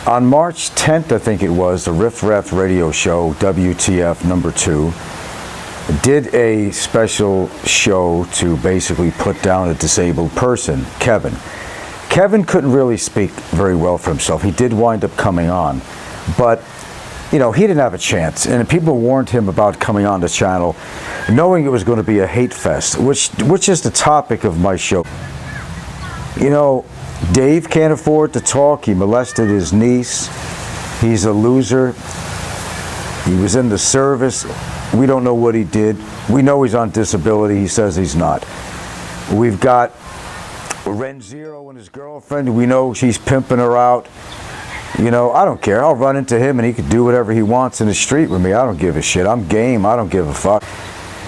On March 10th, I think it was, the Riff Raff radio show, WTF number 2, did a special show to basically put down a disabled person, Kevin. Kevin couldn't really speak very well for himself. He did wind up coming on, but he didn't have a chance. And people warned him about coming on the channel, knowing it was going to be a hate fest, which is the topic of my show. Dave can't afford to talk. He molested his niece. He's a loser. He was in the service. We don't know what he did. We know he's on disability. He says he's not. We've got Ren Zero and his girlfriend. We know she's pimping her out. I don't care. I'll run into him and he can do whatever he wants in the street with me. I don't give a shit. I'm game. I don't give a fuck.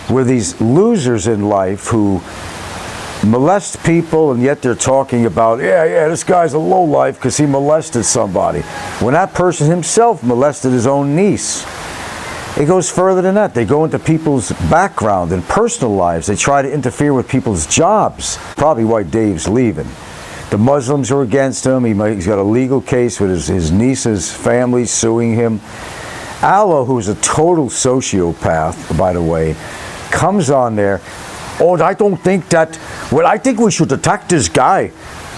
We're these losers in life who molest people, and yet they're talking about, yeah, this guy's a lowlife because he molested somebody. When that person himself molested his own niece. It goes further than that. They go into people's background and personal lives. They try to interfere with people's jobs. Probably why Dave's leaving. The Muslims are against him. He's got a legal case with his niece's family suing him. Aloe, who's a total sociopath, by the way, comes on there. Oh, I don't think that, well, I think we should attack this guy.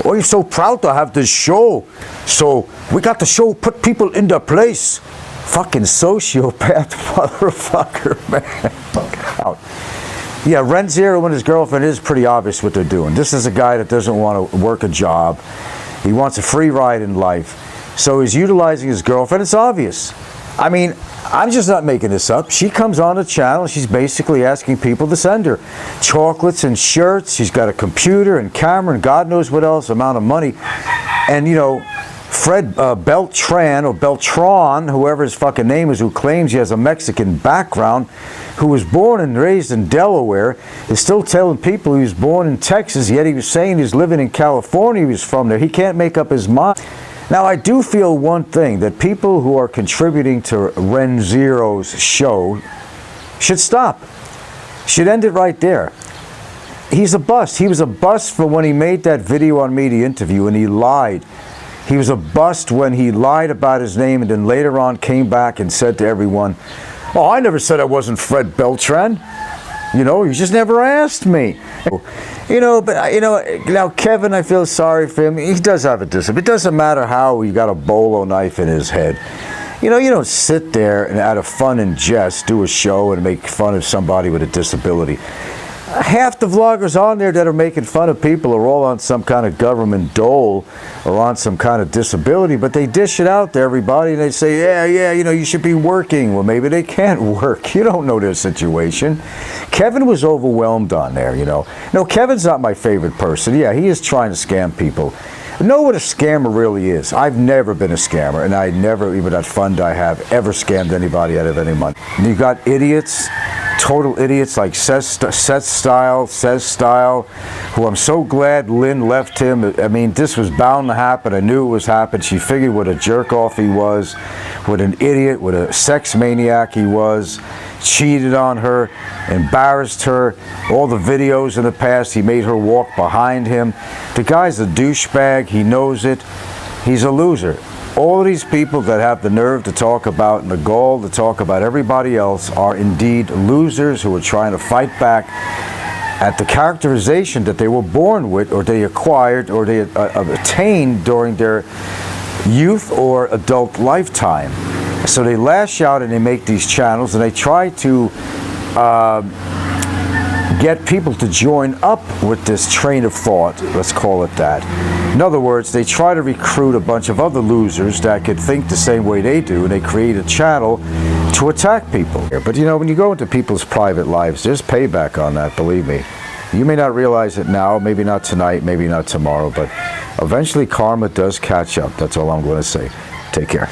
Oh, he's so proud to have this show. So we got the show, put people in their place. Fucking sociopath motherfucker, man. Fuck out. Yeah, Ren Zero and his girlfriend is pretty obvious what they're doing. This is a guy that doesn't want to work a job. He wants a free ride in life. So he's utilizing his girlfriend. It's obvious. I mean, I'm just not making this up. She comes on the channel and she's basically asking people to send her chocolates and shirts. She's got a computer and camera and God knows what else, amount of money. And Fred Beltran, or Beltran, whoever his fucking name is, who claims he has a Mexican background, who was born and raised in Delaware, is still telling people he was born in Texas, yet he was saying he's living in California, he was from there. He can't make up his mind. Now, I do feel one thing, that people who are contributing to Ren Zero's show should stop. Should end it right there. He's a bust. He was a bust for when he made that video on me, the interview, and he lied. He was a bust when he lied about his name and then later on came back and said to everyone, oh, I never said I wasn't Fred Beltran. You just never asked me. Now Kevin, I feel sorry for him. He does have a disability. It doesn't matter how he got a bolo knife in his head. You don't sit there and out of fun and jest do a show and make fun of somebody with a disability. Half the vloggers on there that are making fun of people are all on some kind of government dole or on some kind of disability, but they dish it out to everybody and they say, yeah, you should be working. Well, maybe they can't work. You don't know their situation. Kevin was overwhelmed on there, No, Kevin's not my favorite person. Yeah, he is trying to scam people. Know what a scammer really is. I've never been a scammer, and I never, even that fund I have, ever scammed anybody out of any money. And you got idiots, total idiots like Says Style, who I'm so glad Lynn left him. I mean, this was bound to happen. I knew it was happening. She figured what a jerk off he was, what an idiot, what a sex maniac he was. Cheated on her, embarrassed her. All the videos in the past, he made her walk behind him. The guy's a douchebag. He knows it. He's a loser. All of these people that have the nerve to talk about and the gall to talk about everybody else are indeed losers who are trying to fight back at the characterization that they were born with, or they acquired, or they attained during their youth or adult lifetime. So they lash out and they make these channels and they try to get people to join up with this train of thought, let's call it that. In other words, they try to recruit a bunch of other losers that could think the same way they do, and they create a channel to attack people. But when you go into people's private lives, there's payback on that, believe me. You may not realize it now, maybe not tonight, maybe not tomorrow, but eventually karma does catch up. That's all I'm going to say. Take care.